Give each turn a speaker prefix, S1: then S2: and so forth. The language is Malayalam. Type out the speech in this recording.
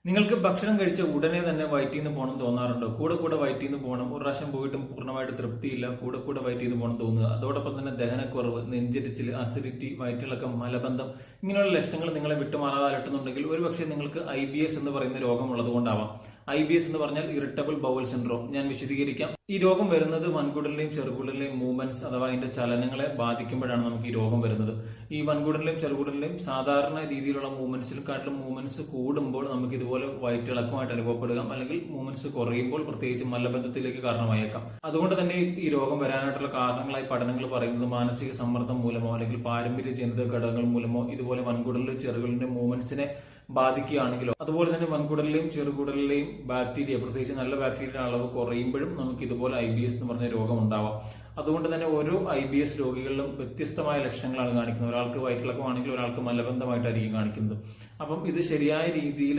S1: നിങ്ങൾക്ക് ഭക്ഷണം കഴിച്ച ഉടനെ തന്നെ വയറ്റിൽ നിന്ന് പോകണം തോന്നാറുണ്ടോ? കൂടെ കൂടെ വയറ്റിൽ നിന്ന് പോകണം, ഒരു പ്രാവശ്യം പോയിട്ടും പൂർണ്ണമായിട്ട് തൃപ്തിയില്ല, കൂടെ കൂടെ വയറ്റിൽ നിന്ന് പോകണം തോന്നുക, അതോടൊപ്പം തന്നെ ദഹനക്കുറവ്, നെഞ്ചരിച്ചിൽ, അസിഡിറ്റി, വയറ്റിളക്കം, മലബന്ധം, ഇങ്ങനെയുള്ള ലക്ഷണങ്ങൾ നിങ്ങളെ വിട്ടുമാറാതെ അലട്ടുന്നുണ്ടെങ്കിൽ ഒരുപക്ഷെ നിങ്ങൾക്ക് IBS എന്ന് പറയുന്ന രോഗം ഉള്ളതുകൊണ്ടാവാം. IBS എന്ന് പറഞ്ഞാൽ ഇറിറ്റബിൾ ബൗൾ സിൻഡ്രോം. ഞാൻ വിശദീകരിക്കാം. ഈ രോഗം വരുന്നത് വൻകുടലിലെയും ചെറുകുടലിലെയും മൂവ്മെന്റ്സ് അഥവാ അതിന്റെ ചലനങ്ങളെ ബാധിക്കുമ്പോഴാണ് നമുക്ക് ഈ രോഗം വരുന്നത്. ഈ വൻകുടലിലെയും ചെറുകുടലിലെയും സാധാരണ രീതിയിലുള്ള മൂവ്മെന്റ്സിനെക്കാട്ടിലും മൂവ്മെന്റ്സ് കൂടുമ്പോൾ നമുക്ക് ഇതുപോലെ വയറ്റിളക്കമായിട്ട് അനുഭവപ്പെടുക, അല്ലെങ്കിൽ മൂവ്മെന്റ്സ് കുറയുമ്പോൾ പ്രത്യേകിച്ച് മലബന്ധത്തിലേക്ക് കാരണമായേക്കാം. അതുകൊണ്ട് തന്നെ ഈ രോഗം വരാനായിട്ടുള്ള കാരണങ്ങളായി പഠനങ്ങൾ പറയുന്നത് മാനസിക സമ്മർദ്ദം മൂലമോ അല്ലെങ്കിൽ പാരമ്പര്യ ജനിതക ഘടകങ്ങൾ മൂലമോ ഇതുപോലെ വൻകുടലിലെയും ചെറുകുടലിന്റെ മൂവ്മെന്റ്സിനെ ബാധിക്കുകയാണെങ്കിലോ, അതുപോലെ തന്നെ വൻകുടലിലെയും ചെറുകുടലിലെയും ബാക്ടീരിയ, പ്രത്യേകിച്ച് നല്ല ബാക്ടീരിയയുടെ അളവ് കുറയുമ്പോഴും നമുക്ക് ഇതുപോലെ IBS എന്ന് പറഞ്ഞ രോഗം ഉണ്ടാവാം. അതുകൊണ്ട് തന്നെ ഓരോ IBS രോഗികളിലും വ്യത്യസ്തമായ ലക്ഷണങ്ങളാണ് കാണിക്കുന്നത്. ഒരാൾക്ക് വയറ്റിളക്കമാണെങ്കിൽ ഒരാൾക്ക് മലബന്ധമായിട്ടായിരിക്കും കാണിക്കുന്നത്. അപ്പം ഇത് ശരിയായ രീതിയിൽ